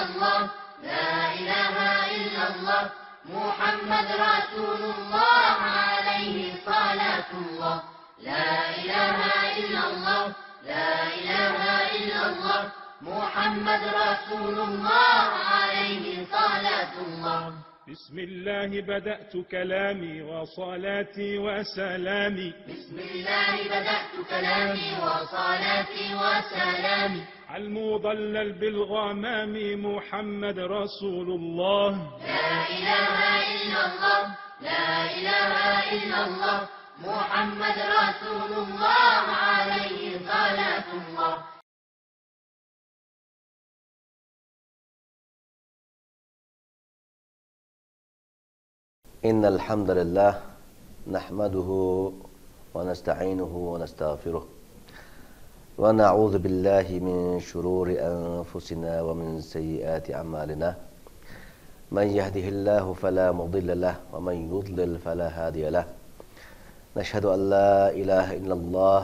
الله لا إله إلا الله محمد رسول الله عليه صلاة الله لا إله إلا الله لا إله إلا الله محمد رسول الله عليه صلاة الله بسم الله بدأت كلامي وصلاتي وسلامي بسم الله بدأت كلامي وصلاتي وسلامي على المضلل بالغمام محمد رسول الله لا إله إلا الله لا إله إلا الله محمد رسول الله عليه صلاة الله إن الحمد لله نحمده ونستعينه ونستغفره ونعوذ بالله من شرور أنفسنا ومن سيئات أعمالنا من يهده الله فلا مضل له ومن يضلل فلا هادي له نشهد أن لا إله إلا الله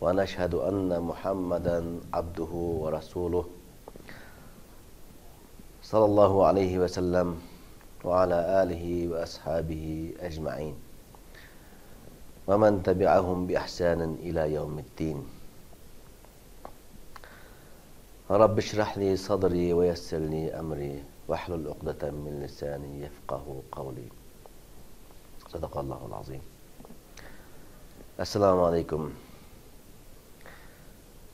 ونشهد أن محمدا عبده ورسوله صلى الله عليه وسلم وعلى آله وأصحابه أجمعين ومن تبعهم بإحسان إلى يوم الدين رب اشرح لي صدري ويسر لي أمري واحلل عقدة من لساني يفقه قولي صدق الله العظيم. Assalamu alaikum.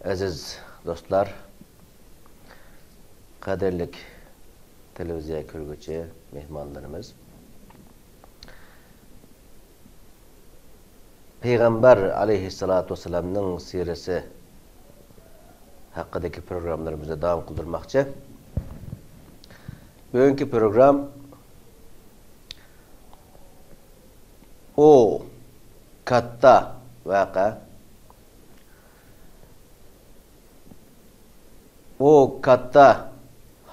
Aziz dostlar, qadirlik televiziya ko'rguvchi mehmonlarimiz, Payg'ambar alayhissalatu vassalamning sirasi haqidagi programlarimizni davom qildirmoqchi. Bugungi program o katta vaqa, o katta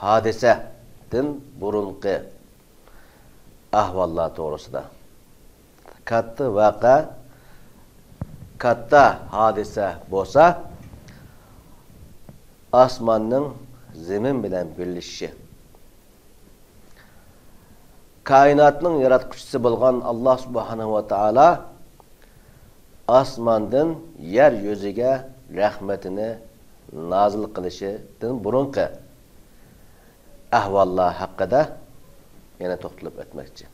hodisadan burunqi ahvollar to'g'risida. Katta vaqa, katta hodisa bo'lsa, osmonning zamin bilan birlashishi. Koinotning yaratquchisi bo'lgan Alloh subhanahu va taolo osmondan yer yuziga rahmatini nozil qilishidan burunqi ahvollar haqida yana to'xtalib o'tmoqchi.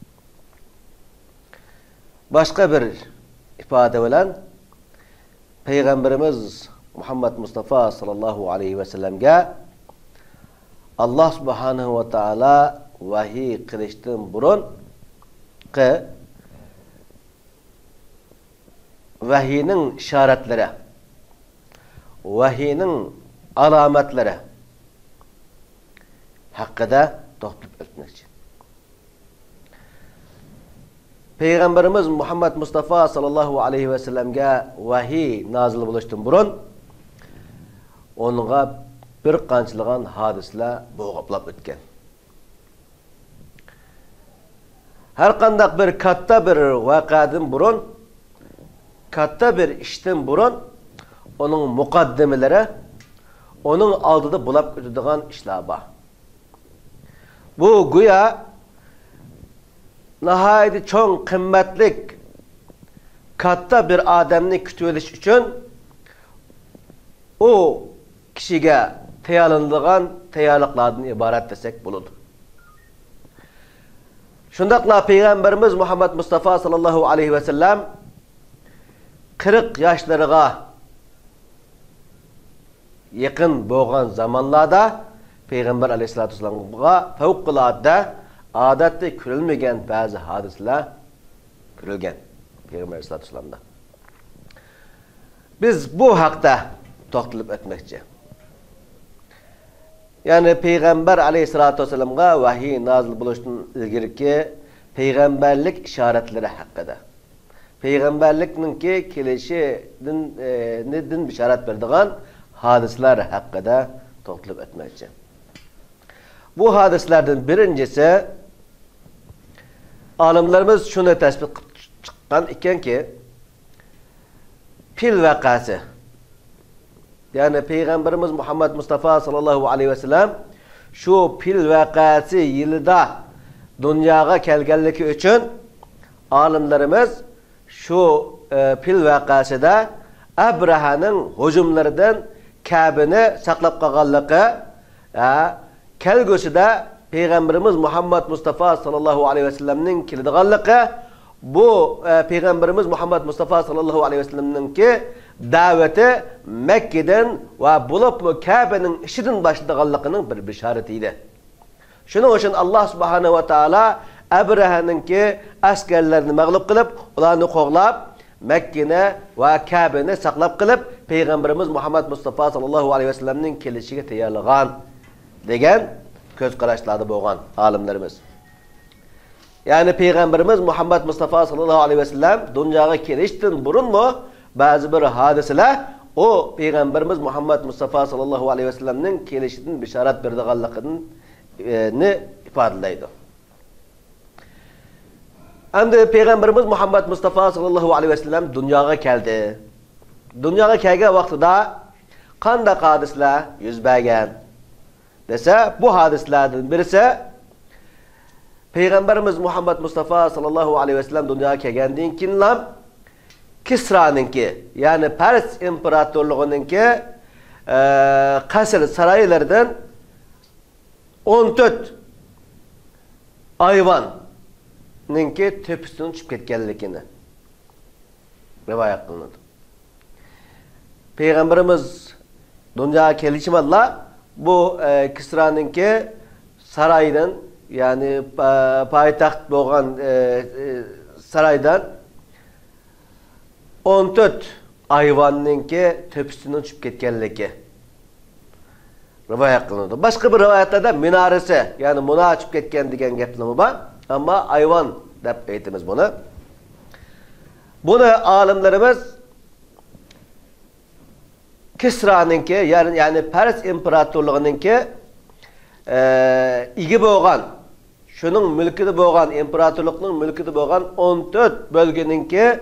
Boshqa bir ifoda bilan Payg'ambarimiz Muhammad Mustafa sallallohu alayhi va sallamga Alloh subhanahu va taolo vahiy qilishdan burunqi vahiyning ishoratlari, vahiyning alomatlari haqida to'xtalib o'tmoqchi. Payg'ambarimiz Muhammad Mustafa sallallohu alayhi va sallamga vahiy nozil bo'lishdan burun onunğa bir qanchalagan hadislar bo'g'aplab o'tgan. Har qanday bir katta bir voqeadan burun, katta bir ishdan burun onun muqaddimalari, onun oldida bo'lib o'tadigan ishlar bor. Bu go'yo nihoyat cho'ng qimmatlik katta bir odamni kutib olish uchun o kishiga tayyorlanadigan tayyorliqlardan iborat desak bo'ladi. Shundaqla Payg'ambarimiz Muhammad Mustafa sallallohu alayhi va sallam 40 yoshlarga yaqin bo'lgan zamonlarda Payg'ambar alayhisolatu vasallamga favqulodda odatda ko'rilmagan ba'zi hodisalar ko'rilgan Payg'ambar alayhisolatu vasallamda. Biz bu haqda to'xtalib o'tmoqchi. Ya'ni Payg'ambar alayhisolatu vasallamga vahiy nozil bo'lishidan ilgirki payg'ambarlik ishoratlari haqida. Payg'ambarlikninki kelishidan bishorat beradigan hodisalar haqida to'xtalib o'tmoqchi. Bu hadislardan birinchisi olimlarimiz shuni tasbih qilib chiqqan ekanki, fil vaqasi, ya'ni Payg'ambarimiz Muhammad Mustafa sallallohu alayhi va sallam şu pil vakası yılda dünyaya kelganligi uchun olimlarimiz şu pil vakasida Abrahaning hujumlaridan Ka'bani saqlab qolganligi, kelgusida Peygamberimiz Muhammed Mustafa sallallahu aleyhi ve sellem'nin keladiganligi, bu Peygamberimiz Muhammed Mustafa sallallahu aleyhi ve sellem'nin ki daveti Mekke'den ve bulup Ka'ba'nın işinden başlaganliginin bir bisharatıydı. Şunun için Allah subhanahu ve taala Abraha'nın ki askerlerini mağlup kılıp, ularını qoğlab, Mekke'ne ve Ka'ba'ni saqlab qilib, Peygamberimiz Muhammed Mustafa sallallahu aleyhi ve sellem'nin kelişiga tayyorlagan degan ko'z qarashlarda bo'lgan olimlarimiz. Yani Peygamberimiz Muhammed Mustafa sallallahu aleyhi ve sellem dunyoga kelishdan burun mu bazı bir hadiseler o Peygamberimiz Muhammed Mustafa sallallahu aleyhi ve sellem'nin kelişidan bisharat berdiganligini ifodalaydi. Endi Peygamberimiz Muhammed Mustafa sallallahu aleyhi ve sellem dunyoga keldi. Dunyoga kelgan vaqtida qanday hodisalar yuz bergan desa, bu hadislardan birisi Peygamberimiz Muhammed Mustafa sallallahu aleyhi ve sellem dunyoga kelgandan keyin ham Kisra'nınki, yani Pers imparatorluğununki qasr saroylaridan 14 ayvonninki tepasidan tushib ketganligini rivoyat qilinadi. Peygamberimiz dunyoga kelishimalla bu Kisra'nınki saroydan, yani poytaxt bo'lgan saroydan 14 ayvonninki tepasidan tushib ketganligi rivoyat qilinadi. Boshqa bir rivoyatlarda minorasi, yani muna tushib ketgan degan gaplar bor, ammo ayvon deb aytamiz buni. Buni olimlarimiz Kisra'nınki, yani Pers imparatorluğununki igi bo'lgan, şunun mülkida bo'lgan, imparatorluqning mülkida bo'lgan 14 bölgeninki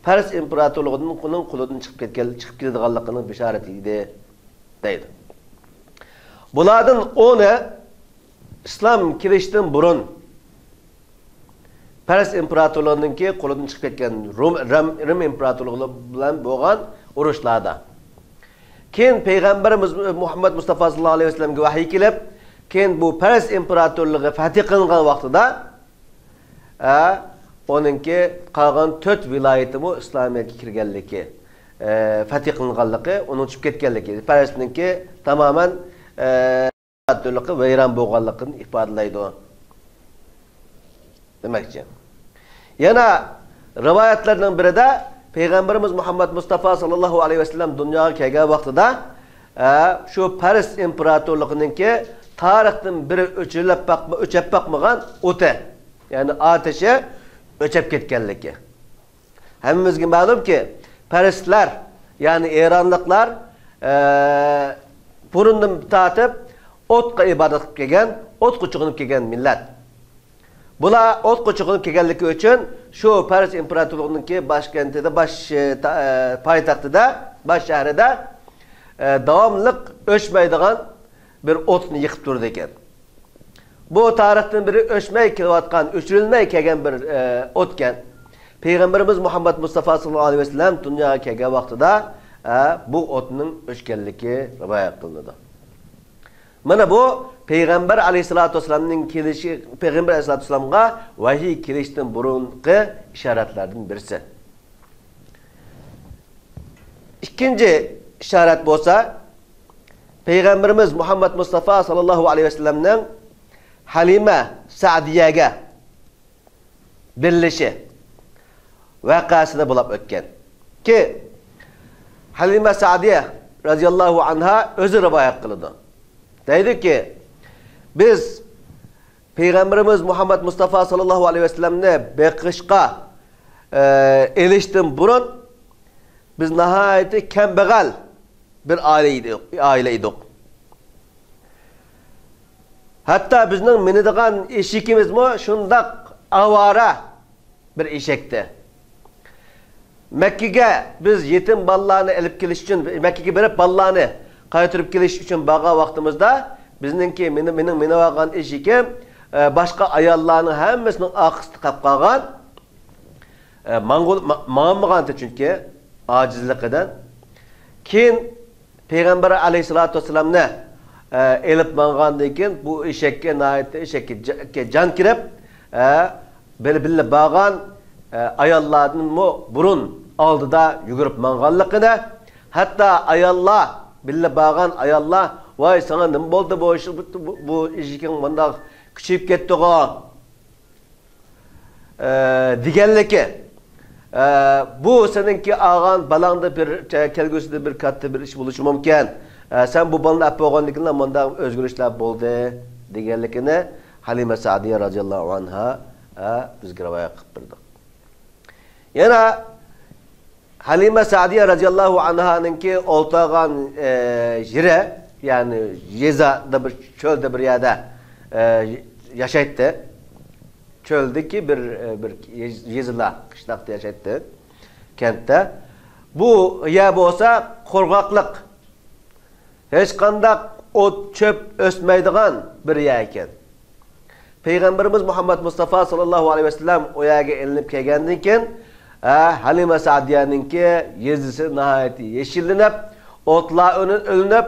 Pers imparatorluğunun qulidan chiqib ketadiganligining bisharati edi deydi. Bulardan 10'u İslam kirishdan burun Pers imparatorluğununki qulidan chiqib ketgan Rim imparatorluğu bilan bo'lgan urushlarda. Keyin Peygamberimiz Muhammed Mustafa sallallahu aleyhi ve sellem'ga vahiy kelib, keyin bu Pers imparatorluğu fath qilingan vaqtida onunki qolgan 4 viloyatimi İslamiyatga kirganligi, fath qilinganligi, uning chiqib ketganligi, Persninki tamamen imparatorluğu vayron bo'lganligini ifodalaydi. Demakchi. Yana rivoyatlarning birida Peygamberimiz Muhammed Mustafa sallallahu aleyhi ve sellem dunyoga kelgan vaqtida şu Pers imparatorluğununki tarixdan biri o'chab boqmagan o'ti, yani ateşe o'chab ketganligi. Hammamizga ma'lumki, Perslar, yani Eronliklar burundan tatib o'tga ibodat qilib kelgan, o'tga cho'qinib kelgan millat. Bular o'tga cho'qinib kelganligi uchun şu Pers imparatorluğununki başkentida, poytaxtida, baş shahrida davomliq o'chmaydigan bir o'tni yıkıp turdi ekan. Bu tarixdan biri o'chmay kelayotgan, o'chirilmay kelgan bir o'tgan. Peygamberimiz Muhammed Mustafa sallallahu aleyhi ve sellem dunyoga kelgan vaqtida bu o'tning o'chganligi rivoyat qilinadi. Mana bu Peygamber aleyhissalatu vesselam'ning kelishi, Peygamber aleyhissalatu vesselam'ga vahiy kelishdan burungi ishoratlardan birisi. İkinci ishorat bo'lsa, Peygamberimiz Muhammed Mustafa sallallahu aleyhi ve sellem'nin Halime Sa'diyaga birleşi vakasida bo'lib o'tgan. Ki Halime Sa'diya radıyallahu anha o'zi rivoyat qildi. Deydi ki, biz Peygamberimiz Muhammed Mustafa sallallahu aleyhi ve sellem'ni beqishqa elishdan burun biz nihayeti kambag'al bir aile idik. Hatta bizning minadigan eshikimiz mi shundaq avara bir eshakdi. Mekke'ga biz yetim bolalarni elib kelish uchun, Mekke'ga berib bolalarni qaytarib kelish uchun borgan vaqtimizda bizningki meni olgan eşikim başka ayollarning hammasining oqisida qolib qolgan. Mağamağantı çünkü acizliqidan. Keyin Peygamber Aleyhissalatu vesselam'ni elib mağandan keyin bu eşekке nayetli eşekке can kirib bile bağan ayollarning burun oldida yugurib mağanliqini, hatta ayollar bile bağan ayollar vay sana nima bo'ldi bu eşeking bundaq küçüyüp ketdi-go deganligi. Bu seninki ağan balanda bir kelgüsüde bir katta bir iş buluşu mümkün. Sen bu balını apı oğanlıkla bundan özgürlükler boldu degenlikini Halime Sa'diye radiyallahu anha bizge ravaya kıptırdık. Yana Halime Sa'diye radiyallahu anha'nınki oltağan jire yani Yeza'da bir çölde bir yerde yaşaydı. Çöldeki bir Yezila kışlakta yaşaydı kentte. Bu yer olsa korkaklık, hiç kandak ot çöp ösmeydiğen bir yer eken. Peygamberimiz Muhammed Mustafa sallallahu aleyhi ve sellem o yerge elinip kelgendikken Halime Sa'diye'ninki yezisi nihayeti yeşillenip, otlar ölünüp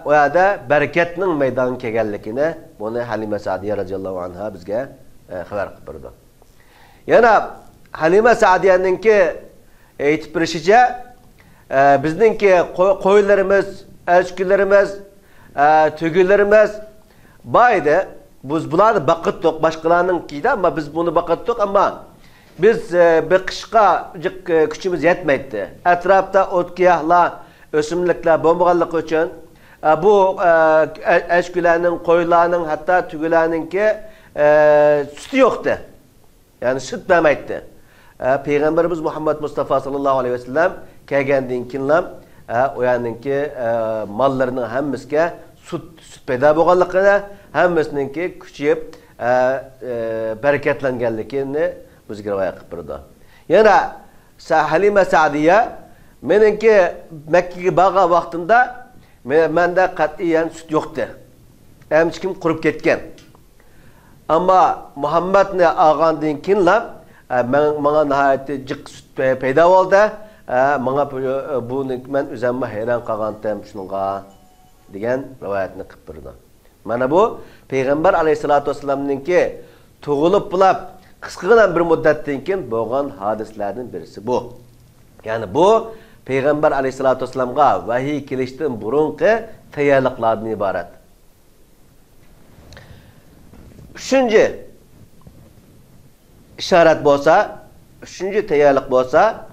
o yerde bereketinin meydanı kelgenlikine bunu Halime Sa'diye radiyallahu anha bizge haber kıpırdı. Yana Halime Sa'diye'ninki eğitip birişice bizninki koyularımız, elçilerimiz, tügüllerimiz baydı. Biz bunları bakıttık başkalarınınkiydi ama biz bunu bakıttık ama biz bir kışka küçümüz yetmeydi. Etrafta otkiyahlar, ösümlükler bombağanlık için bu elçilerinin, koyularının hatta tügülerinki sütü yoktu. Yani süt vermeydi. Peygamberimiz Muhammed Mustafa sallallahu aleyhi ve sellem kelgendiğin kinlam o yanınki mallarının hemmizge süt peyda bo'lganligini hammasininki kuchayib bereketlenganligini bizga rivoyat qilib berdi. Yana Halime Sa'diye meniki Mekke'ga borgan vaqtimda menda qat'iyan süt yo'qdi. Emchikim qurib ketgan. Ama Muhammedni olgandan keyin menga nihoyatda jiq süt paydo bo'ldi. Menga buni men o'zimga hayron qolgandim shunga degan rivoyatni qilib berdi. Mana bu Peygamber Aleyhissalatu vesselam'ninki tug'ilib bulab qisqagina bir muddatdan keyin bo'lgan hadislardan birisi bu. Yani bu Peygamber Aleyhissalatu vesselam'ga vahiy kelishdan burunqi tayyorliqlardan iborat. Üçüncü işaret bolsa, üçüncü tayyorliq bolsa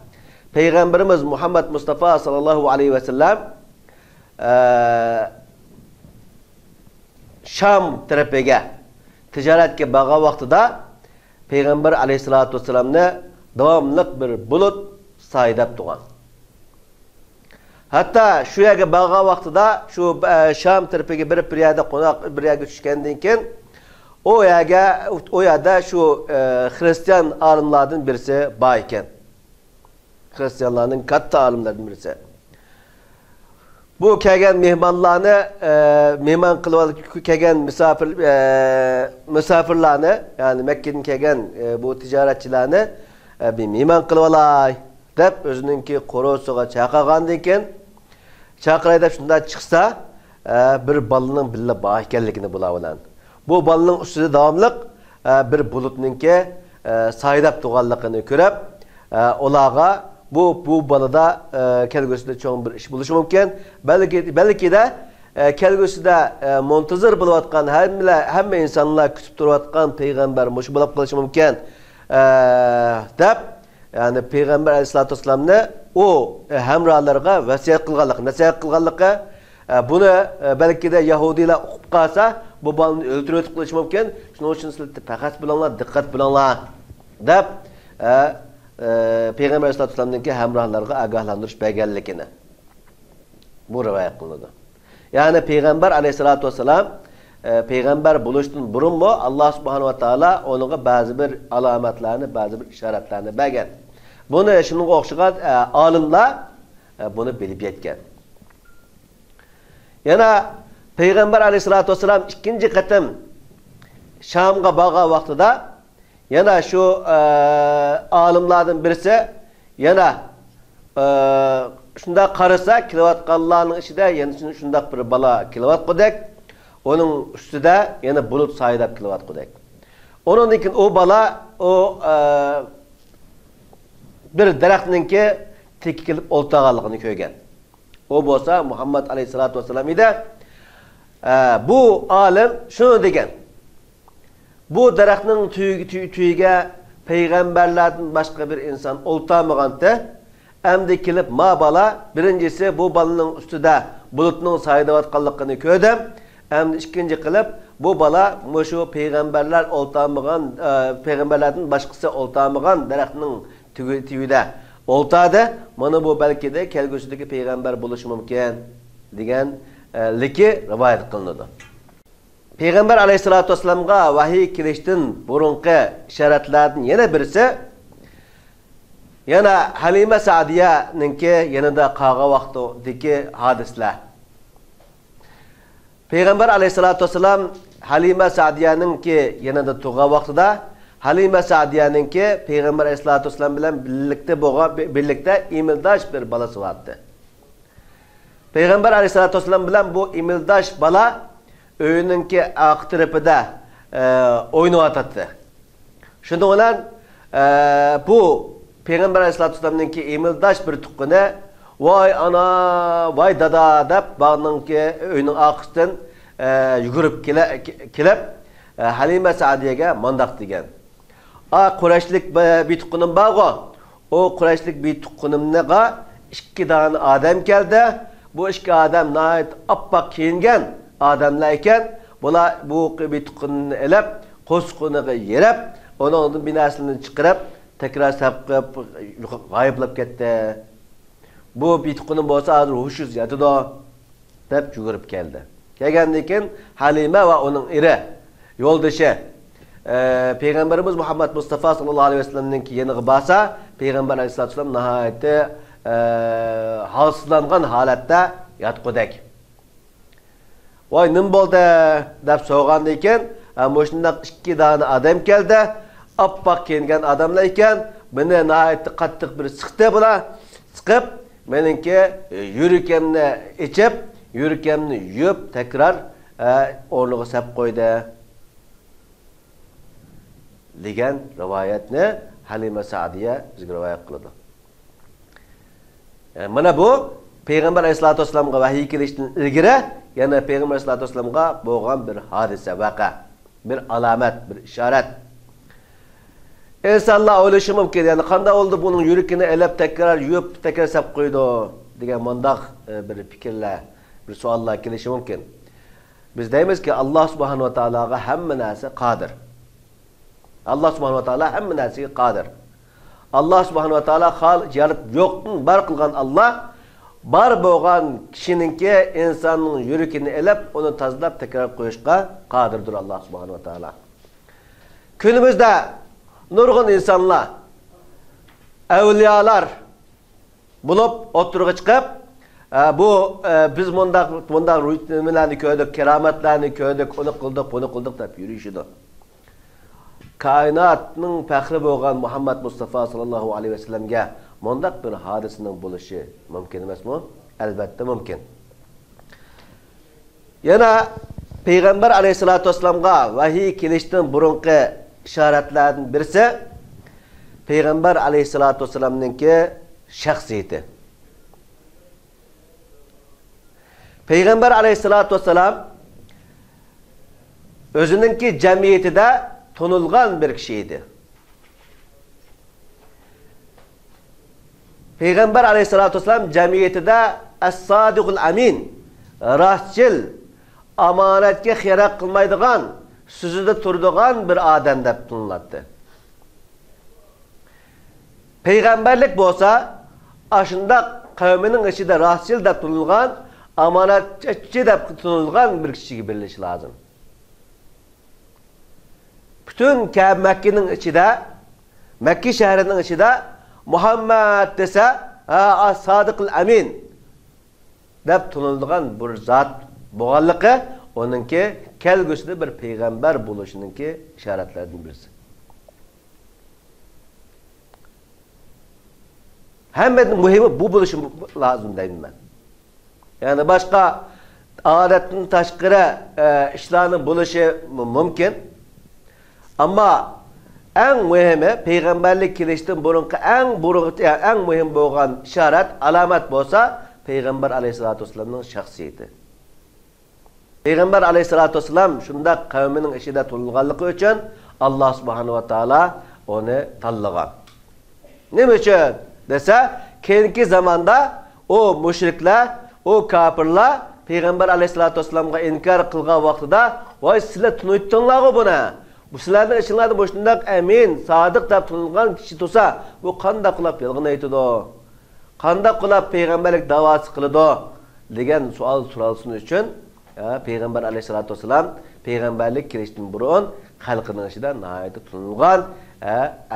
Peygamberimiz Muhammed Mustafa sallallahu aleyhi ve sellem Şam tarafiga tijoratga borgan vaqtida Peygamber Aleyhissalatu vesselam'ni davomli bir bulut saydab turgan. Hatta şu yerga borgan vaqtida şu Şam tarafiga bir yerda qo'noq bir yerga tushgandan keyin o yerda şu Hristiyan alimlardan birisi bor ekan. Hristiyanlarning katta alimlardan birisi. Bu kelgan mehmonlarni mehmon qilib kelgan misafirlarni yani Mekke'den kelgan bu tijoratchilarni bir mehmon qilib olay deb o'zininki qo'rosiga chaqirgandan keyin chaqiray deb shunda chiqsa bir bolaning billa bor ekanligini bilaveradi. Bu bolaning ustida davomli bir bulutninki saydab turganligini ko'rib ularga bu balada kelgüsüde çoğun bir iş buluşu mümkün. Belki de kelgüsüde montazır buluvatkan hemme insanlar kütüp duruvatkan peygamber muşu bulup kılışı mümkün. Dep yani Peygamber Aleyhissalatu vesselam'ni o hemralarga vasiyet kılganlık, nasihat kılganlıkı bunu belki de Yahudiler okup kalsa bu balını öldürüp kılışı mümkün. Şunun için siz fakat bulanlar, dikkat bulanlar dep Peygamber Aleyhissalatu vesselam'nınki hemrahlarga agahlandırış berganligini bu rivoyat qilinadi. Yani Peygamber Aleyhissalatu vesselam peygamber buluşdan burun mu Allah subhanahu wa ta'ala onunla bazı bir alametlerini, bazı bir işaretlerini bergan. Bunu şunun o'xshagan alimlar bunu bilib yetgan. Yana Peygamber aleyhissalatu vesselam ikinci katım Şam'a bağa vaxtida yana şu alimlardan birisi yana şunda qarasa kilovatqanlarning içinde yana şunda bir bala kilovat qodek onun üstüde yana bulut saydap kilovat qodek. Onun için o bala o bir daraxtninki tekilip oltağanligini ko'rgan. O bolsa Muhammed aleyhissalatu vesselam edi. Bu alim şunu degan. Bu daraxtning tüyiga peygamberlerden başka bir insan oltamaganda endi kelip ma bala birincisi bu balanın üstüde bulutning saydavatqanligini ko'rdim. Endi ikinci qilib bu bala şu peygamberler oltamagan peygamberlerden başkası oltamagan daraxtning tüyide oltadı. Mana bu belki de kelgüsüdeki peygamber buluşu mümkün degan liki rivayet kılındı. Peygamber aleyhissalatu vesselam'a vahiy kelishdan burunqi ishoratlardan yana birisi yana Halima Sa'diyaninki yanında qağa vaqtidagi hadislar. Peygamber aleyhissalatu vesselam Halima Sa'diyaninki yanında tuğa vaqtida Halima Sa'diyaninki Peygamber aleyhissalatu vesselam bilan birlikte imildaş bir balası vardı. Peygamber aleyhissalatu vesselam bilan bu imildaş bala öyününki aq tarafida oynayatdı. Şunda olan bu Peygamber aleyhissalatu vesselam'ninki imildaş bir tuqqını vay ana vay dada deb bağınınki öyünün aqısından yugurib kelib Halima Sa'diyaga mandaq degan. Qurayshlik bir tuqqanim bağı. O Qurayshlik bir tuqqanimga ikki dana adam keldi. Bu ikki adam nayet appak kiyingan adamlar ekan. Bular bu bir tuqqanini elib, qo'sqoniga yerib, onun binasini chiqarib, tekrar sapqib g'oyiblab ketdi. Bu bir tuqqanim bo'lsa, hozir hushiz yatidi deb yugurib keldi. Kelgandan keyin Halima va uning eri yo'ldoshi Peygamberimiz Muhammed Mustafa sallallahu aleyhi ve sellem'ninki yeniga basa Peygamber aleyhissalatu vesselam nihayeti halsizlangan holatda yotqudek. Voy nim bo'ldi deb so'rgandan keyin mo'shundaq ikki dona odam keldi. Appak kiyingan odamlar ekan. Meni nihayeti qattiq bir siqdi bular. Siqib meningki yurikimni ichib, yurikimni yuyib tekrar o'rniga sap qo'ydi. Degan rivayetni Halima Sa'diya bizga rivoyat qildi. Mana bu Peygamber aleyhissalatu vesselam'ga vahiy kelishdan ilgari yana Peygamber aleyhissalatu vesselam'ga bo'lgan bir hodisa, vaqa, bir alamet, bir ishorat. İnsanlar o'ylashi mumkin, yani qanday oldu bunun yurikini elib tekrar yuyib, tekrar sap qo'ydi degan mandaq bir fikrlar, bir savollar kelishi mumkin. Biz deymiz ki Allah subhanahu wa ta'alaga hamma narsa qodir. Allah subhanahu wa ta'ala hamma narsaga qodir. Allah subhanahu wa ta'ala hal yaratib yo'qdan bar qilgan Allah bar bo'lgan kishininki insonning yuragini elib, uni tozalab tekrar qo'yishga qodirdir Allah subhanahu wa ta'ala. Kunimizda nurg'un insonlar, avliyolar bo'lib o'tirg'i chiqib, bu biz bundaq nimalarni ko'rdik, karomatlarni ko'rdik, uni qildik, buni qildik deb yurishidi. Kainatning faxri bo'lgan Muhammed Mustafa sallallahu aleyhi ve sellem'ga mundaq bir hodisaning bo'lishi mumkin emasmi? Albatta mumkin. Yana Peygamber aleyhissalatu vesselam'ga vahiy kelishdan burunqi ishoratlardan birisi Peygamber aleyhissalatu vesselam'ninki shaxsiyati. Peygamber aleyhissalatu vesselam o'zininki jamiyatida tanılgan bir kişiydi. Peygamber aleyhissalatu vesselam cemiyetinde es-sadiqul amin, rastçıl, amanetke xiyrak kılmaydıgan, sözüde turduğan bir adam deb tanıladı. Peygamberlik bolsa, aşında kavminin içinde rastçıl deb tanılgan, amanetçi deb tanılgan bir kişiye birleşi lazım. Bütün Mekke'nin içinde, Mekke şehrinin içinde Muhammed dese, As-Sadık'l Amin deb tanılgan bir zat bo'lganligi onunki kelgusida bir payg'ambar bo'lishininki ishoratlaridan birisi. Hammadan muhimi bu bo'lishi lozim deyman men. Ya'ni boshqa odatdan tashqari ishlarning bo'lishi mumkin. Ammo eng muhimi payg'ambarlik kelishdan burungi eng muhim bo'lgan ishorat, alomat bo'lsa, payg'ambar alayhisolatu vasallamning shaxsiyati. Payg'ambar alayhisolatu vasallam shunda qavmining ishida tulg'anligi uchun Alloh subhanahu va taolo uni tanlagan. Nima uchun desa, keyingi zamonda o mushriklar, o kafirlar payg'ambar alayhisolatu vasallamga inkor qilgan vaqtida, "Voy, sizlar tunaytdinglar-ku buni. Bu sizlarning ishinglarda bo'shundoq amin, sodiq deb tunilgan kishi tursa, bu qanday qilib yolg'on aytadi? Qanday qilib payg'ambarlik da'vosi qiladi?" degan savol so'ralsin uchun payg'ambar alayhisolatu vasallam payg'ambarlik kirishdan burun xalqining ishida nihoyat tunilgan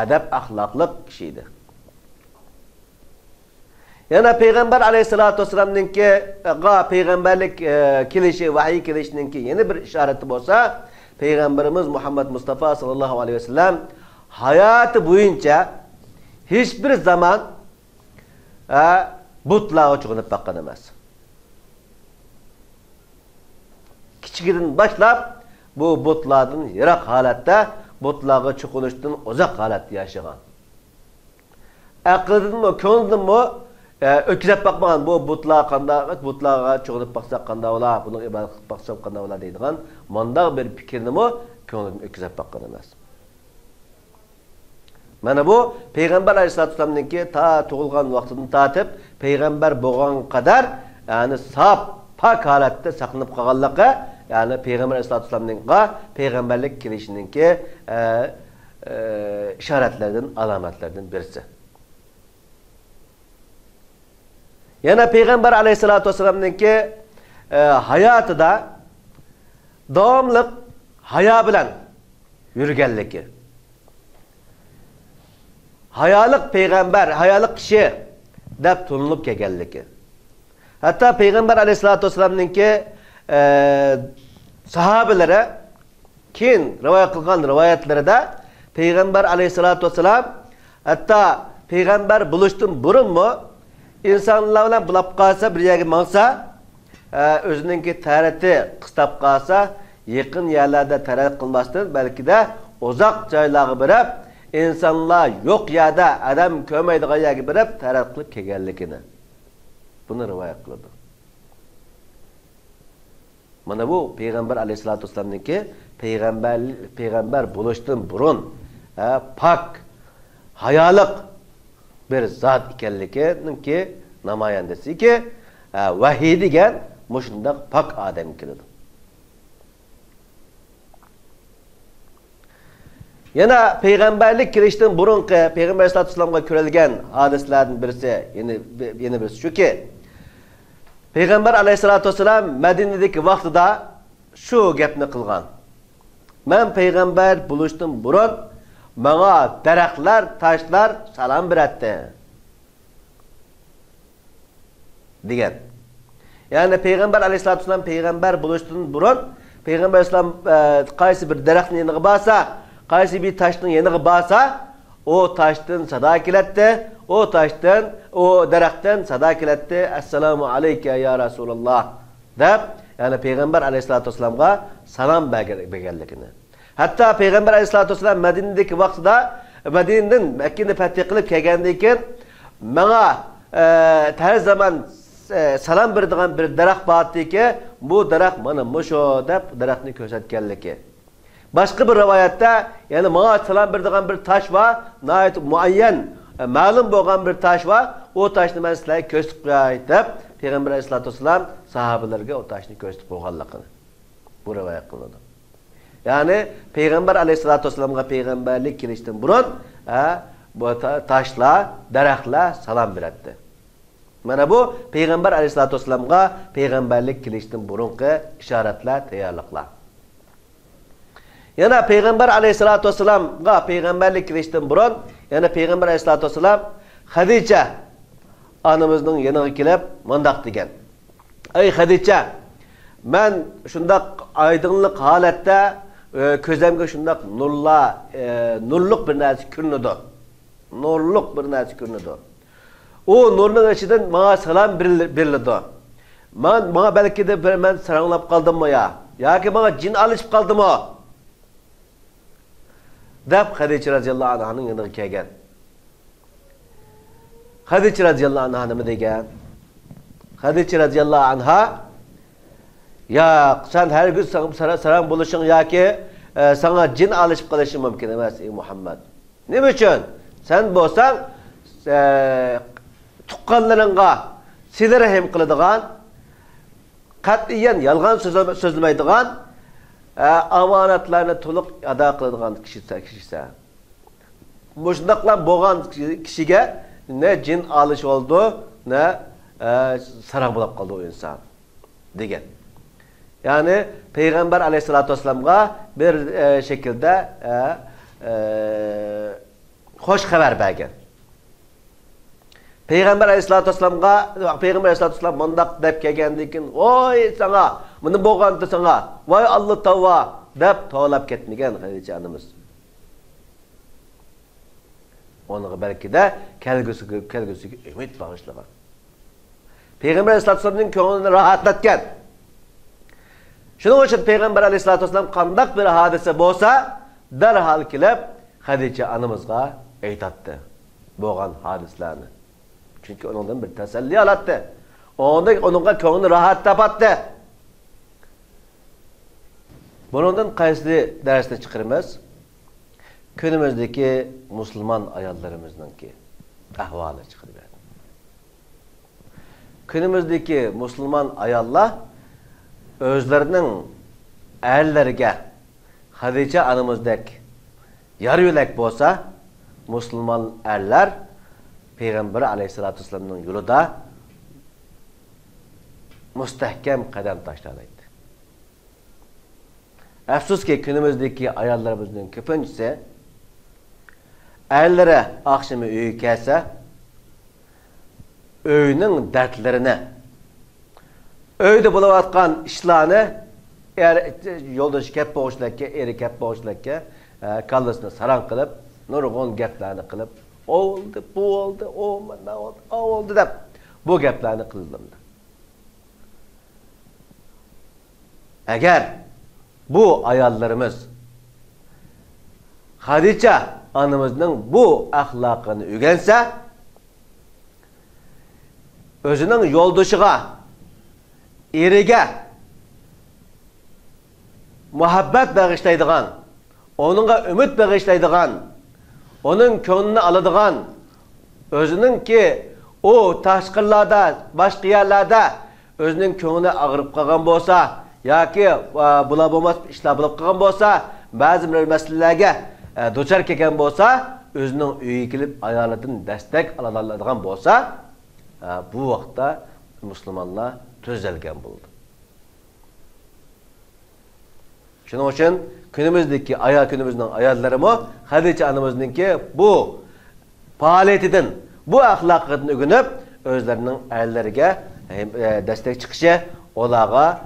adab axloqli kishi edi. Yana payg'ambar alayhisolatu vasallamningki payg'ambarlik kelishi, vahiy kelishininki yana bir ishorati bo'lsa, payg'ambarimiz Muhammad Mustafa sallallohu alayhi vasallam hayoti bo'yicha hech bir zaman butlarga cho'g'inib boqqan emas. Kichigidan boshlab bu butlardan yiroq holatda, butlarga cho'qinishdan uzoq holatda yashagan. Aqldanmi, ko'ngildanmi o'tkazib bakmagan bu butlar qanday, butlarga cho'g'inib baksak qanday bo'lar, buni ibodat qilib baksak qanday bo'lar deydigan mundaq bir fikrnimi ko'ngildan o'tkazib bakkan emas. Mana bu payg'ambar alayhisolatu vasallamningki ta tug'ilgan vaqtidan tortib payg'ambar bo'lgan qadar, ya'ni saf pak holatda saqlanib qolganligi, ya'ni payg'ambar alayhisolatu vasallamningga payg'ambarlik kelishininki ishoratlardan, alomatlardan birisi. Yana payg'ambar alayhisolatu vasallamningki hayotida davomli hayo bilan yurganligi. Hayoliq payg'ambar, hayoliq kishi deb tanilib kelganligi. Hatto payg'ambar alayhisolatu vasallamningki sahobalari keyin rivoyat qilgan rivoyatlarida payg'ambar alayhisolatu vasallam hatto payg'ambar bo'lishdan burunmi insonlar bilan bulab qolsa, bir yerga mangsa, o'zininki tarati qistab qolsa, yaqin yerlarda tarat qilmasdan, balki de uzoq joylarga borib, insonlar yo'q yerda, adam ko'maydigan yerga borib tarat qilib kelganligini buni rivoyat qildi. Mana bu payg'ambar alayhisolatu vasallamningki payg'ambar bo'lishdan burun pak, hayoliq bir zat ekanligininki namoyandasiki vahiy degan mushundaq pak odam keladi. Yana payg'ambarlik kirishdan burungi payg'ambar alayhisolatu vasallamga ko'rilgan hadislardan birisi, yana birisi shuki, payg'ambar alayhisolatu vasallam Madinadagi vaqtida shu gapni qilgan. Men payg'ambar bo'lishdan burun bana daraxtlar, taşlar salam beretdi degan. Yani payg'ambar alayhisolatu vasallam payg'ambar bo'lishdan burun payg'ambar alayhisolam qaysi bir daraxtning yeniga borsa, qaysi bir taşning yeniga borsa, o taşdan sada kelatdi, o taşdan, o daraxtdan sada kelatdi. Assalomu alayka ya Rasulullah deb, yani payg'ambar alayhisolatu vasallamga salam berganligini. Hatta payg'ambar alayhisolatu vasallam Madinadagi vaqtida Madinadan Makkani fath qilib kelgandan keyin menga har zaman salam beradigan bir daraxt bordiki, bu daraxt mana musho deb daraxtni ko'rsatganligi. Boshqa bir rivoyatda, ya'ni menga salam beradigan bir tosh var, nihoyat muayyan, ma'lum bo'lgan bir tosh var, o toshni men sizlarga ko'rsatib qo'yay deb payg'ambar alayhisolatu vasallam sahobalarga o toshni ko'rsatib qo'yganligini bu rivoyat qilinadi. Yani payg'ambar alayhisolatu vasallamga payg'ambarlik kelishdan burun bu taşlar, daraxtlar salam beradi. Mana bu payg'ambar alayhisolatu vasallamga payg'ambarlik kelishdan burungi ishoratlar, tayyorliqlar. Yana payg'ambar alayhisolatu vasallamga payg'ambarlik kelishdan burun, yana payg'ambar alayhisolatu vasallam Xadicha onamizning yoniga kelib, mundaq degan. Ey Xadicha, men shundaq aydınlık holatda ko'zimga shundaq nurliq bir narsa ko'rinadi. Nurliq bir narsa ko'rinadi. O nurning ichidan menga salom berildi. Menga balki de men saranglab qoldimmi yoki menga jin alishib qoldimmi? Deb Hadicha radhiyallohu anhaning yoniga kelgan. Hadicha radhiyallohu anha nima degan? Hadicha radhiyallohu anha ya sen her gün saran buluşun yoki sana jin alışıp qolishi mumkin emas ey Muhammad. Nima uchun? Sen bo'lsang tuqqanlaringga sizlar ham qiladigan, qat'iyan yolg'on so'zlamaydigan, omonatlarni to'liq ado qiladigan kishisan. Mushundaqlar bo'lgan kishiga ne jin alish oldu, ne saran bo'lib qoldi o inson degan. Yani Peygamber aleyhissalatü vesselam'a bir şekilde hoş haber bergen. Peygamber aleyhissalatü vesselam mandak dep kelgendikin, oy sana, bunu boğandı sana, vay Allah tavva dep tağlap ketmegen Hadicha anamız. Onu belki de kelgüsü ümit bağışlagan. Peygamber aleyhissalatü vesselam'ın ko'nglini rahatlatgan. Şunun için Peygamber aleyhissalatü vesselam qandaq bir hadise bo'lsa, darhol kelib Hadicha anamızga aytatdi bo'lgan hadislarni. Çünkü ondan bir teselli alatdi. Onunga ko'ngli rahat topatdi. Bundan qaysi darsni chiqiramiz? Günümüzdeki Müslüman ayollarımıznınki ahvali chiqirdi. Günümüzdeki Müslüman ayollar özlerinin erleriga Hadicha anamızdek yarı yürek bolsa, Müslüman erler Peygamber aleyhissalatü vesselam'ın yolunda müstehkem kadem taşlarıydı. Afsus ki günümüzdeki ayollarımızın köpüncüsü erlere akşamı öğü kelse öğünün dertlerini öyde bulavatkan işlerini eğer yoldaşı kep boğuşlakke, eri kep boğuşlakke kallasını saran kılıp nurgun geplerini kılıp o oldu, bu oldu, o oldu da bu geplerini kılındı. Eğer bu ayallarımız Hadicha anamızın bu ahlakını öğrense özünün yoldaşıga eriga muhabbet bağışlaydigan, onunla ümit bağışlaydigan, onun ko'nglini aladigan, özünün ki o taşqırlarda, başqa yerlarda özünün ko'ngli ağrıp qalgan bolsa, yoki bula bo'lmas ishlar bo'lib qolgan bolsa, ba'zi bir masalalarga duchor kelgan bolsa, özünün uyiga kelib ayolidan destek aladigan bolsa, bu vaqtda Müslümanlar tözelgen buldu. Şunun için günümüzdeki günümüzün ayarlarımı Hadicha anamızdaki bu faaliyetinden, bu ahlakıdan ögünüp özlerinin erlerine destek çıkışı, olağa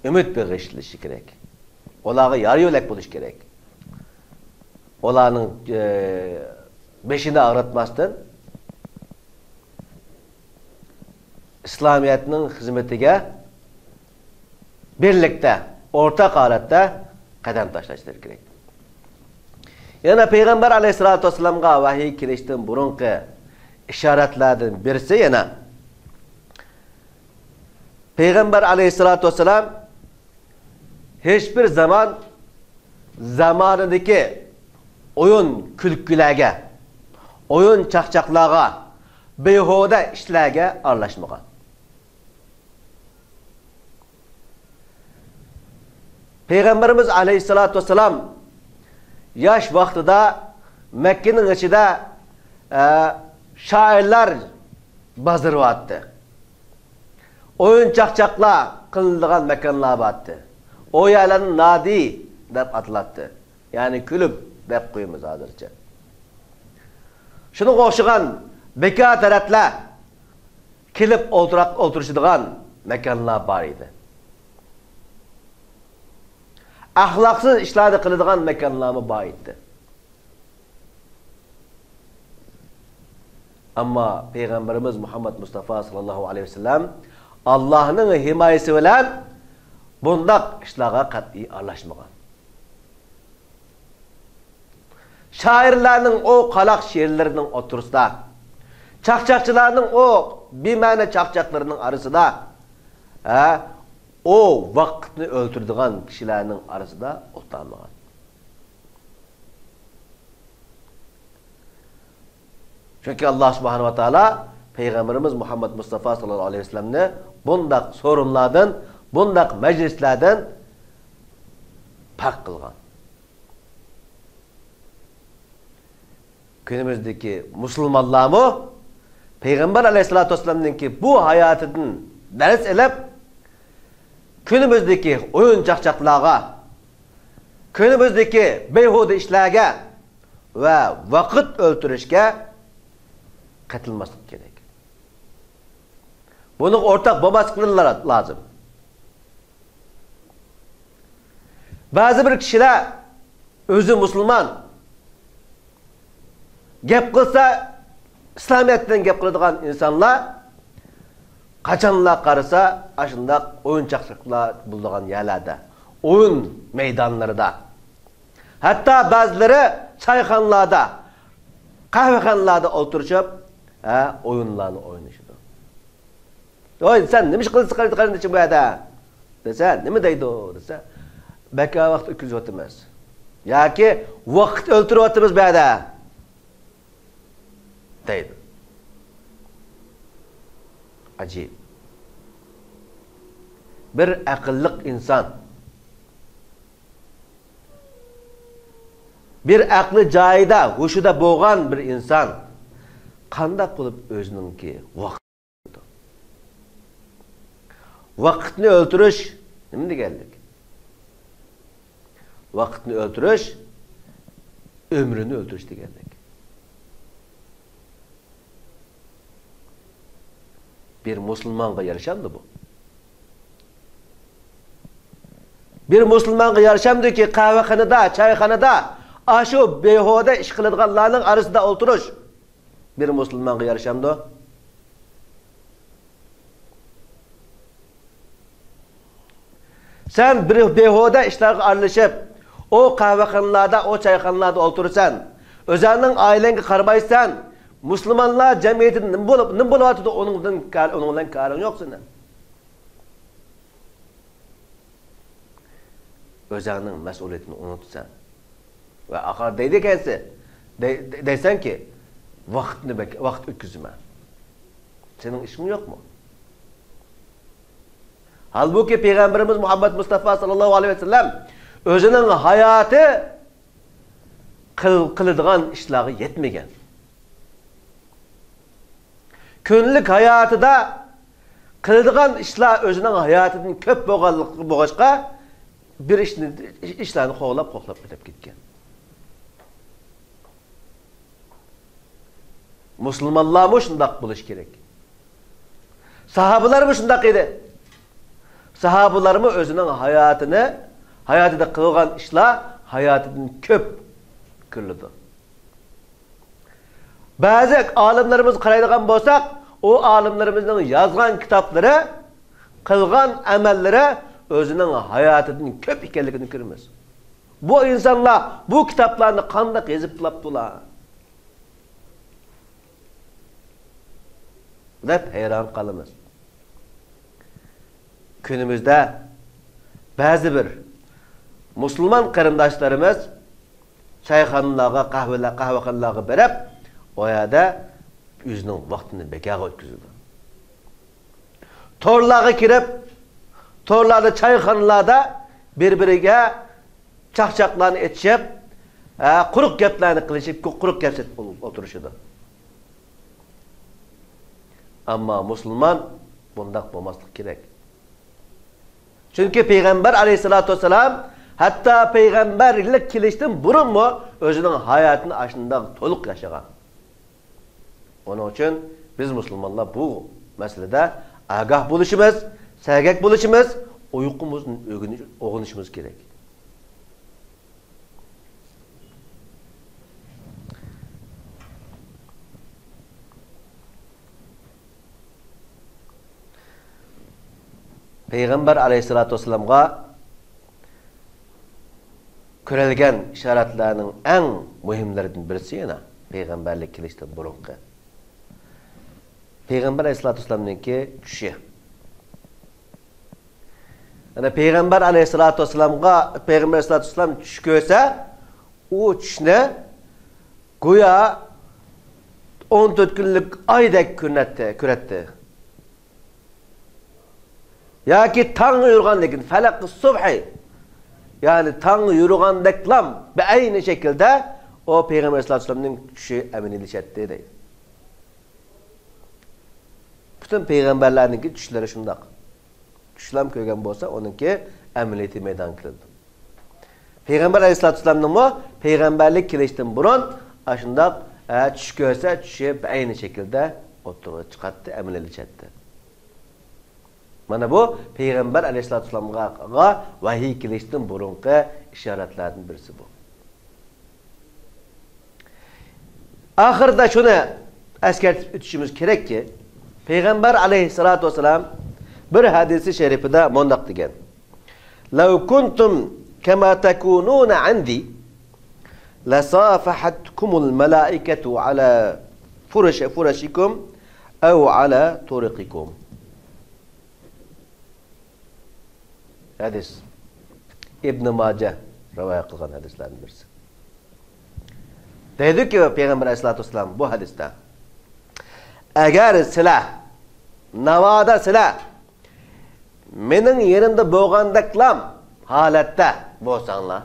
ümit bağışlayışı gerek. Olağa yarı yolak buluş gerek. Olağının beşini ağratmazdan İslamiyet'in hizmetine birlikte, ortak halette kadem taşlaştırır gerek. Yani Peygamber aleyhissalatü vesselam'a vahiy kelishdan burunqi işaretlerden birisi yana Peygamber aleyhissalatü vesselam hiçbir zaman zamanındaki oyun külkülerge, oyun çaqchaqlarga, behuda ishlarga aralashmagan. Peygamberimiz aleyhissalatü vesselam yaş vaqtida Mekke'nin içinde şairler bazırvattı. Oyun çaqchaqlar qiladigan mekanlar battı. O yerlerin nadi deb atlattı. Yani külüp deb qo'yamiz hozircha. Şunu o'xshagan bekar taraflar kelib o'tirishadigan mekanlar bor edi. ahlaqsız ishlarni qiladigan makonlarni bor edi. Ammo payg'ambarimiz Muhammad Mustafa sallallohu alayhi vasallam Allohning himoyasi bilan bundaq ishlarga qat'iy aralashmagan. Shoirlarning o qalaq she'rlarining o'tirsida, chaqchaqchilarning o bema'ni chaqchaqlarining arasida, o vaqtni o'ltiradigan kishilarning arasida o'tirmagan. Chunki Alloh subhanahu va taolo payg'ambarimiz Muhammad Mustafa sallallohu alayhi vasallamni bundaq so'rinlardan, bundaq majlislardan pak qilgan. Günümüzdeki musulmonlarmi payg'ambar alayhisolatu vasallamninki bu hayotidan dars olib, günümüzdeki o'yin chaqchaqlarga, günümüzdeki behuda ishlarga va vaqt o'ltirishga qatilmaslik kerak. Buni o'rtaq bo'lmasliklari lozim. Ba'zi bir kishilar o'zi musulmon gap qilsa, İslamiyatdan gap qiladigan insonlar qachonlar qarasa, ashundaq o'yin chaqchaqlar bo'lgan yerlarda, o'yin maydonlarida, hatto ba'zilari choyxonalarda, qahvaxonalarda o'tirishib, o'yinlarni o'ynashadi. Voy, sen nima ish qilsa qarindishim bu yerda? Desa, nima deydi desa, beka vaqt o'tkazyapmiz. Yoki vaqt o'ltiryapmiz bu yerda. Deydi. Acayip. Bir aqlliq inson, bir aqli joyida, hushida bo'lgan bir inson qanday qilib o'zininki vaqtni o'ltirish nima deganlik? Vaqtni o'ltirish umrini o'ltirish deganlik. Bir musulmonga yarashamdi bu. Bir musulmonga yarashamdiki qahvaxonada, choyxonada ashu behuda ish qiladiganlarning arasida o'tirish bir musulmonga yarashamdi. Sen bir behuda ishlarga aralashib, o qahvaxonalarda, o choyxonalarda o'tirsan, o'zingning oilangga qaramaysan, Müslümanlar cemiyetinin ne buluvatı da onunla karın yok senin. Özağının mesuliyetini unutsan. Ve akar deydi kendisi. Deysen ki, vakt öküzüme. Senin işin yok mu? Halbuki Peygamberimiz Muhammed Mustafa sallallahu aleyhi ve sellem özünün hayatı kılıdığan işleri yetmegen. Günlük hayatıda qiladigan ishlar o'zining hayotining ko'p bo'lg'achqa bir ishlarni qo'llab o'tib ketgan. Musulmonlar mu shundaq bo'lish kerak? Sahobalar mu shundaq edi? Sahobalar mu o'zining hayotida qilgan ishlar hayotining ko'p qildi. Ba'zi olimlarimiz qaraydigan bo'lsak, o olimlarimizning yozgan kitoblari, qilgan amallari o'zining hayotining ko'p ekanligini ko'ramiz. Bu insonlar bu kitoblarni qanday yozib qilibdilar? deb hayron qolamiz. Günümüzde ba'zi bir musulmon qarindoshlarimiz choyxonalarga, qahvaxonalarga berib, o yerda o'zining vaqtini bekorga o'tkazadi. Torlarga kirib, torlarda choyxonalarda bir-biriga chaqchaqlarni etishib, quruq gaplarni qilishib, quruq gapsib o'tirishadi. Ammo musulmon bundoq bo'lmaslik kerak. Chunki payg'ambar alayhisolatu vasallam hatto payg'ambarlik kelishdan burunmi o'zining hayotini ashundoq to'liq yashagan. Onun uchun biz musulmonlar bu masalada agah bo'lishimiz, sagak bo'lishimiz, uyqumuzni o'rganishimiz kerak. Peygamber aleyhissalatu vesselam'a körelgen işaretlerinin en mühimlerinden birisi yana peygamberlik kilişten burunqı. Peygamber aleyhissalatu vesselam'ınki düşü. Yani Peygamber aleyhissalatu vesselam düş görse o düşne güya 14 günlük aydek küretti. Ya ki Tanrı yurgandekin felak-ı subhi yani Tanrı yurgandeklam ve aynı şekilde o Peygamber sallallahu aleyhi ve sellem'nin düşü eminiliş etti deydi. Bütün peygamberlerinki düşleri şundak. Düşlem köygen bolsa onunki eminiyeti meydan kıldı. Peygamber aleyhissalatu vesselam'ın mı peygamberlik kilişten burun aşındak düş görse düşü aynı şekilde oturup çıkarttı, eminiliş etti. Mana bu Peygamber aleyhissalatu vesselam'a vahiy kilişten burunqı işaretlerden birisi bu. Ahırda şunu eskertip ötüşümüz gerek ki Peygamber aleyhissalatu vesselam bir hadisi şerifide mundaq degan. "Law kuntum kema takunun 'indi lasafahatkumul malaikatu ala furashikum aw ala turiqikum." Hadis İbn Majah rivayet kılgan hadislerden birisi. Dedi ki Peygamber aleyhissalatu vesselam bu hadiste eğer silah navada silah menin yerimde boğandaklam halatda bolsanlar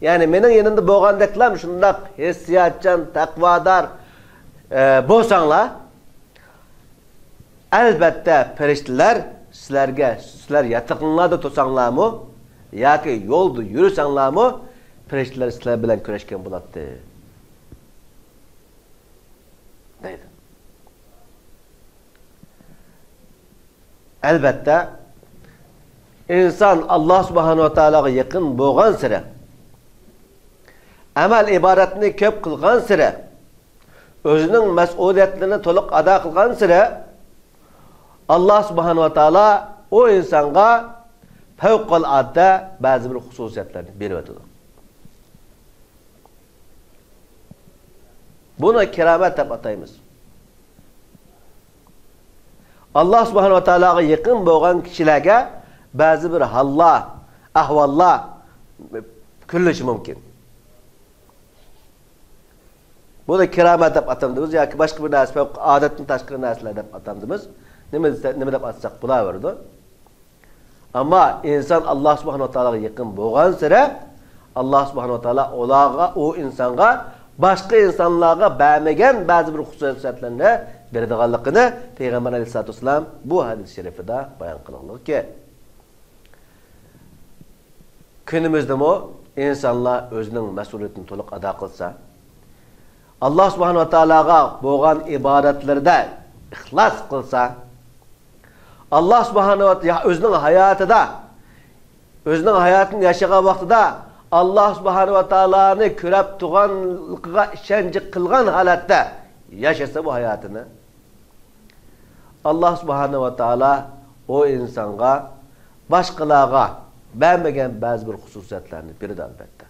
yani menin yerimde boğandaklam şundak hissiyatçan takvadar bolsanlar elbette periştiler sizler yataqınlarda tursanlarmı yoki yolda yürüsanlarmı periştiler sizler bilen köreşken bulattı deydi. Elbette insan Allah subhanahu wa ta'alaga yakın boğan sıra amel ibaretini köp kılgan sıra özünün mesuliyetlerini toluk ada kılgan sıra Allah subhanahu wa ta'ala o insanga fevkalade bazı bir hususiyetlerini veriyordu. Buna keramet deb ataymiz. Allah subhanahu wa ta'alaga yakın boğan kişilerge bazı bir hallar, ahvallar küllüş mümkün. Bu da keramet deb atamdımız yoki başka bir narsa, adetin tashqari narsalar deb atamdımız. Nima deb atsak bo'laverdi. Ama insan Allah subhanahu wa ta'alaga yakın boğan sıra Allah subhanahu wa ta'ala o insanga başka insanlarga bermegen bazı bir hususiyatlarni beradiganligini Peygamber aleyhissalatu vesselam bu hadis-i şerifida bayon qilganlar ki günümüzde mu insanlar özünün mesuliyetini to'liq ado qilsa Allah subhanahu wa ta'alaga bo'lgan ibodatlarda ixlos qilsa Allah subhanahu wa ta'ala özünün hayatını yaşagan vaqtida Allah subhanahu wa ta'ala'nı körəb tuğanlıqıga işenci qılgan halatda yaşasa bu hayatını Allah subhanahu wa ta'ala o insanga başqalarga vermegen bazı bir hususiyatlarını berdi albatta.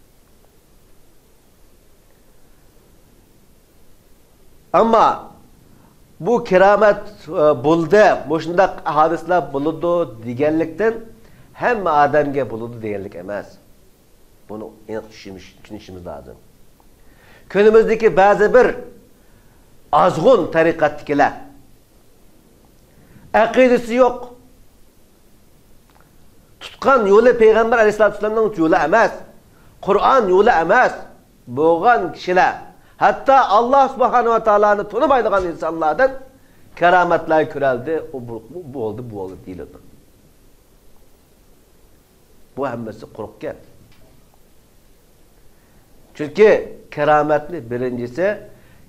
Ama bu keramet buldu, boşundaq hadisler buludu deganlikdan hamma adamga buludu deganlik emas. Bunu tushunishimiz lazım. Günümüzdeki bazı bir azgın tarikatkiler akidesi yok. Tutkan yolu Peygamber aleyhissalatu vesselam'ın yolu emas. Kur'an yolu emas. Boğan kişiler hatta Allah subhanahu wa ta'ala'nı tanımaydıgan insanlardan kerametler köreldi. Bu oldu değildi. Bu hemmesi kurukken. Çünkü kerametli birincisi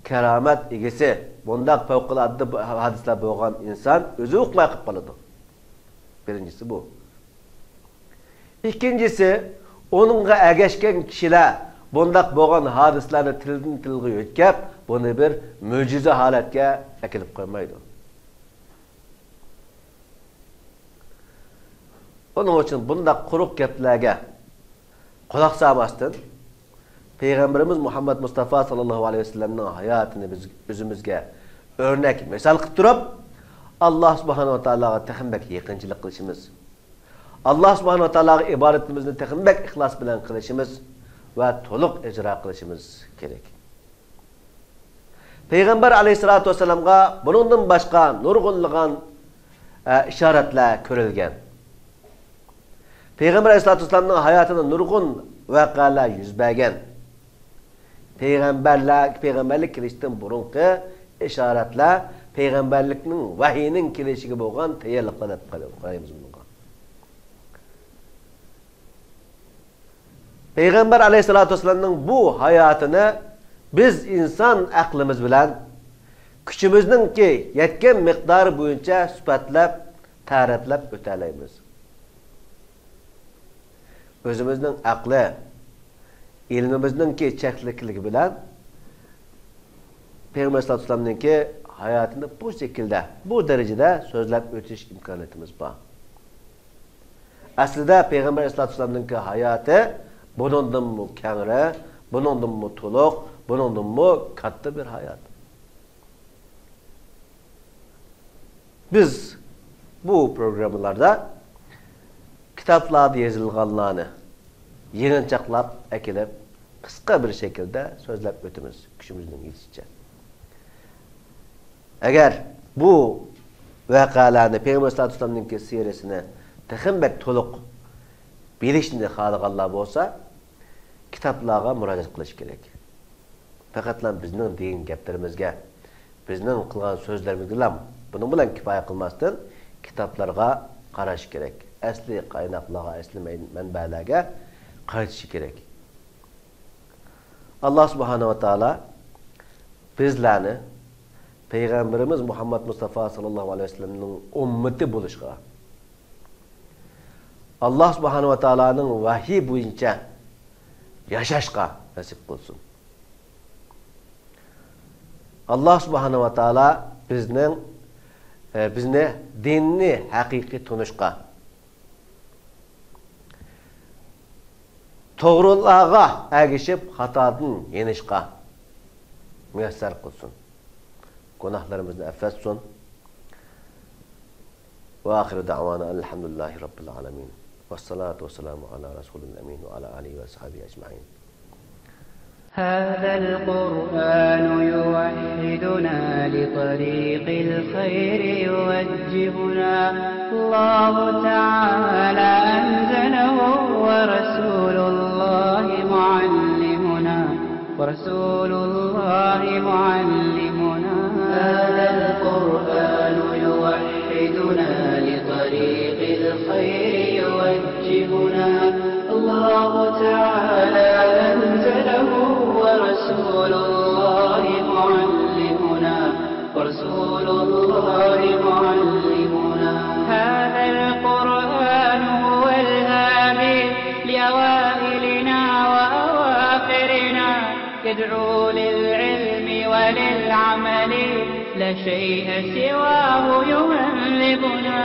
keramet egesi. Bundak fevkalade hadisler boğan insan özü uqmay qilib qoladi. Birincisi bu. İkincisi onunla ergeşken kişiler bundak boğan hadislerini tilden tilge ötkep bunu bir mucize halatga akilib qo'ymaydi. Onun için bunda quruq gaplarga quloq solmasdan Peygamberimiz Muhammed Mustafa sallallahu aleyhi ve sellem'nin hayatını biz özümüzge örnek misal qilib turib Allah subhanahu wa ta'alaga texinbek yaqinchilik qilishimiz, Allah subhanahu wa ta'alaga ibodatimizni texinbek ixlos bilan qilishimiz va to'liq ijro qilishimiz kerak. Peygamber aleyhissalatu vesselamga buningdan boshqa nurg'unlagan ishoratlar ko'rilgan. Peygamber aleyhissalatu vesselamning hayotida nurg'un voqealar yuz bergan. Peygamberlik kelishdan burungi ishoratlar peygamberlikning vahiyning kelishiga bo'lgan tayyorliklar deb qaraymiz bunga. Peygamber aleyhissalatu vesselamning bu hayotini biz inson aqlimiz bilan kuchimizning yetgan miqdori bo'yicha sifatlab, ta'riflab o'talaymiz. O'zimizning aqli, ilmimizning chekliligi bilan Peygamber sallallohu alayhi vasallamning hayotini bu şekilde, bu derecede so'zlab o'tish imkoniyatimiz bor. Aslida Peygamber sallallohu alayhi vasallamning hayoti bundan mu kengri, bundan mu to'liq, bundan mu katta bir hayot. Biz bu programlarda kitaplarda yazılganlarını yığınçaklab, ekilib, qisqa bir şekilde so'zlab o'tamiz kuchimizning yetishcha. Agar bu voqealarni Peygamber sallallohu alayhi vasallamning siyrasini texinbek to'liq bilishni xohlaganlar bo'lsa, kitaplarga murojaat qilish kerak. Faqatlan bizning degan gaplarimizga, bizning qilgan so'zlarimizga buning bilan kifoya qilmasdan kitaplarga qarash kerak. Asli qaynaqlarga, asli manbalarga qaytish kerak. Allah subhanahu wa ta'ala bizlarni Peygamberimiz Muhammed Mustafa sallallahu aleyhi ve sellem'nin ümmeti buluşqa, Allah subhanahu wa ta'ala'nın vahiy boyunca yaşashqa nasip qilsin. Allah subhanahu wa ta'ala bizni dinni haqiqiy tunishqa, to'g'rilarga ergishib xatodan yenishqa muyassar qilsin. Günahlarımızı affetsin. Ve ahiru da'vana elhamdülillahi rabbil alamin. Vessalatu vesselamu ala Resulil emin ve ala alihi ve sahbihi ecma'in. هذا القرآن يوحدنا لطريق الخير يوجهنا الله تعالى أنزله ورسول الله معلمنا هذا القرآن يوحدنا لطريق الخير يوجهنا الله تعالى أنزله ورسول الله معلمنا هذا القرآن هو الهادي لأوائلنا وأواخرنا يدعو للعلم وللعمل لا شيء سواه يهذبنا.